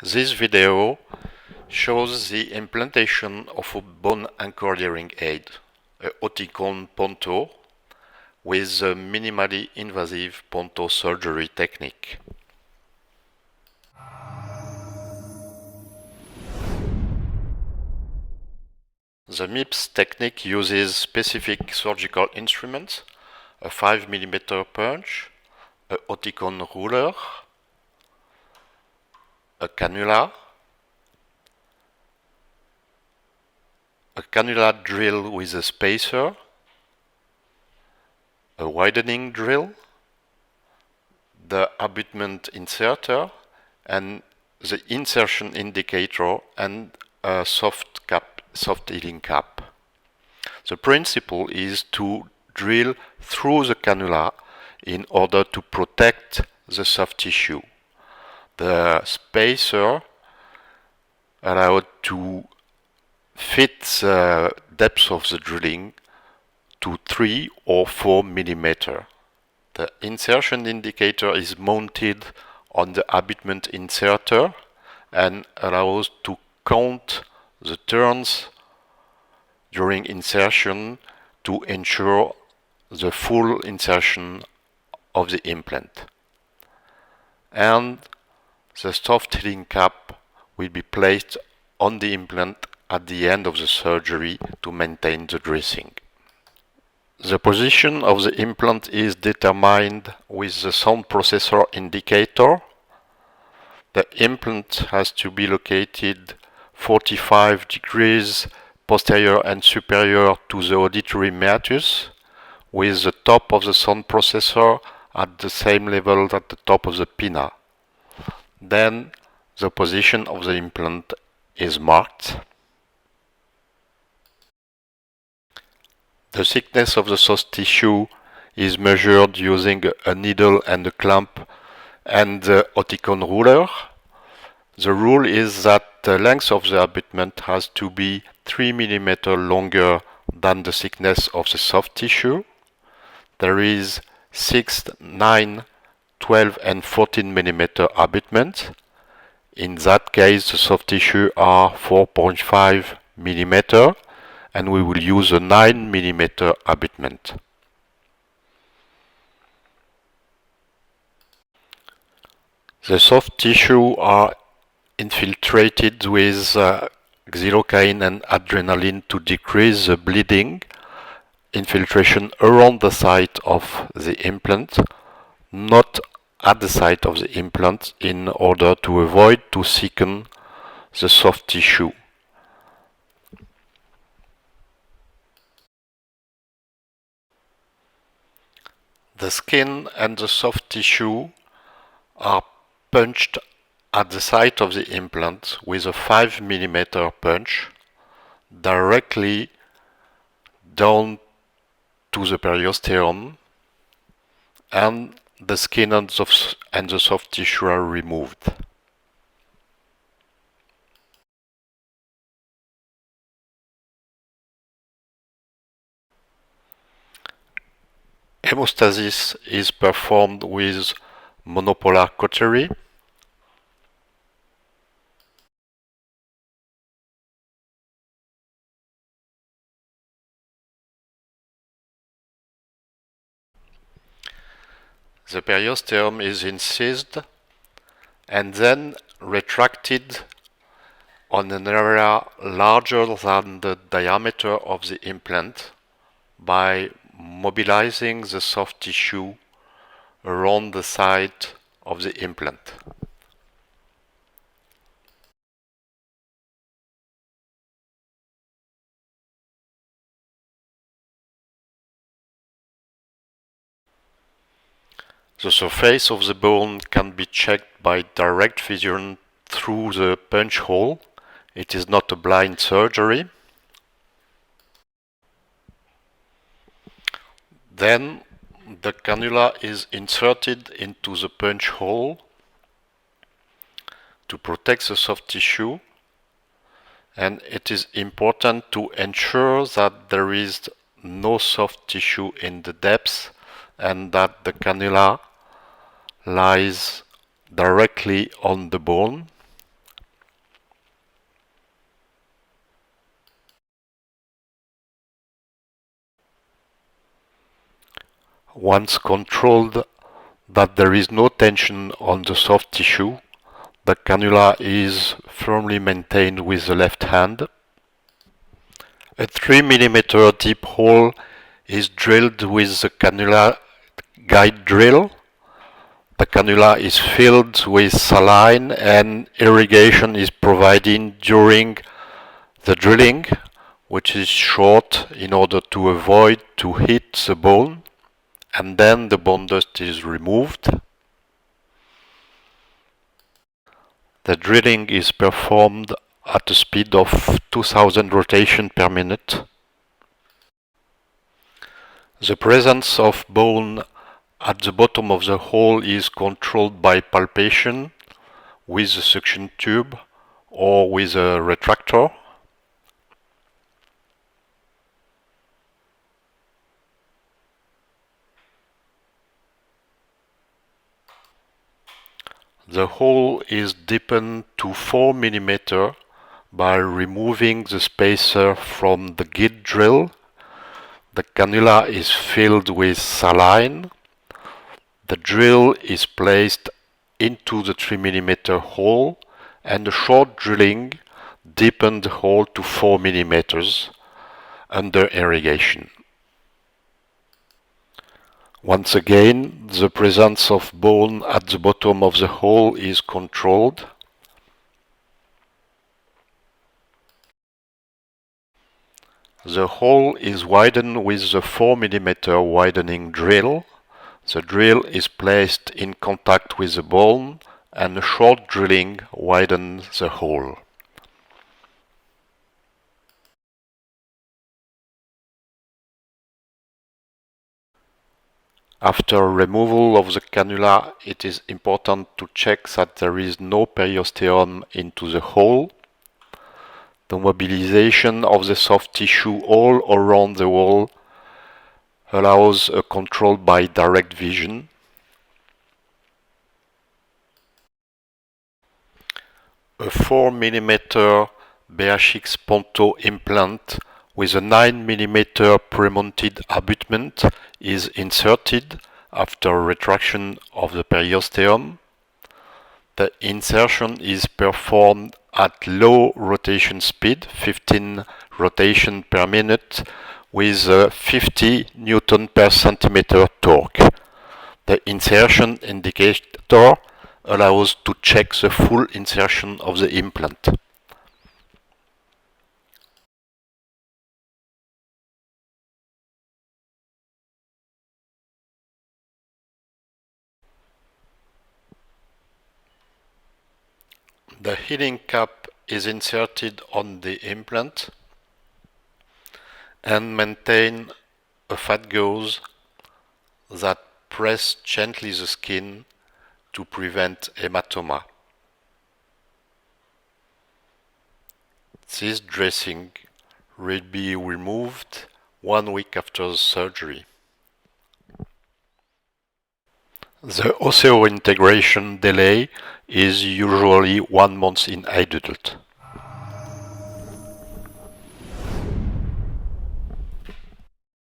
This video shows the implantation of a bone anchor hearing aid, a Oticon Ponto, with the Minimaly invasive Ponto surgery technique. The Mips technique uses specific surgical instruments, a 5 mm punch, a Oticon ruler, a cannula drill with a spacer, a widening drill, the abutment inserter, and the insertion indicator, and a soft healing cap. The principle is to drill through the cannula in order to protect the soft tissue. The spacer allowed to fit the depth of the drilling to 3 or 4 mm. The insertion indicator is mounted on the abutment inserter and allows to count the turns during insertion to ensure the full insertion of the implant. And the soft healing cap will be placed on the implant at the end of the surgery to maintain the dressing. The position of the implant is determined with the sound processor indicator. The implant has to be located 45 degrees posterior and superior to the auditory meatus, with the top of the sound processor at the same level as the top of the pinna. Then the position of the implant is marked. The thickness of the soft tissue is measured using a needle and a clamp and the Oticon ruler. The rule is that the length of the abutment has to be 3 mm longer than the thickness of the soft tissue. There is 6, 9, 12 and 14 mm abutments. In that case, the soft tissue are 4.5 mm, and we will use a 9 mm abutment. The soft tissue are infiltrated with xylocaine and adrenaline to decrease the bleeding. Infiltration around the site of the implant, not at the site of the implant, in order to avoid to thicken the soft tissue. The skin and the soft tissue are punched at the site of the implant with a 5 mm punch directly down to the periosteum, and the skin and the soft tissue are removed. Hemostasis is performed with monopolar cautery. The periosteum is incised and then retracted on an area larger than the diameter of the implant by mobilizing the soft tissue around the site of the implant. The surface of the bone can be checked by direct vision through the punch hole. It is not a blind surgery. Then the cannula is inserted into the punch hole to protect the soft tissue, and it is important to ensure that there is no soft tissue in the depth and that the cannula lies directly on the bone. Once controlled that there is no tension on the soft tissue, the cannula is firmly maintained with the left hand. A 3 mm deep hole is drilled with the cannula guide drill. The cannula is filled with saline and irrigation is provided during the drilling, which is short in order to avoid to hit the bone, and then the bone dust is removed. The drilling is performed at a speed of 2000 rotations per minute. The presence of bone at the bottom of the hole is controlled by palpation with a suction tube or with a retractor. The hole is deepened to 4 mm by removing the spacer from the guide drill. The cannula is filled with saline. The drill is placed into the 3 mm hole and a short drilling deepened the hole to 4 mm under irrigation. Once again, the presence of bone at the bottom of the hole is controlled. The hole is widened with the 4 mm widening drill. The drill is placed in contact with the bone and a short drilling widens the hole. After removal of the cannula, it is important to check that there is no periosteum into the hole. The mobilization of the soft tissue all around the hole allows a control by direct vision. A 4 mm BHX Ponto implant with a 9 mm pre-mounted abutment is inserted after retraction of the periosteum. The insertion is performed at low rotation speed, 15 rotations per minute, with a 50 Newton per centimeter torque. The insertion indicator allows to check the full insertion of the implant. The healing cap is inserted on the implant and maintain a fat gauze that press gently the skin to prevent hematoma. This dressing will be removed 1 week after the surgery. The osseointegration delay is usually 1 month in adult.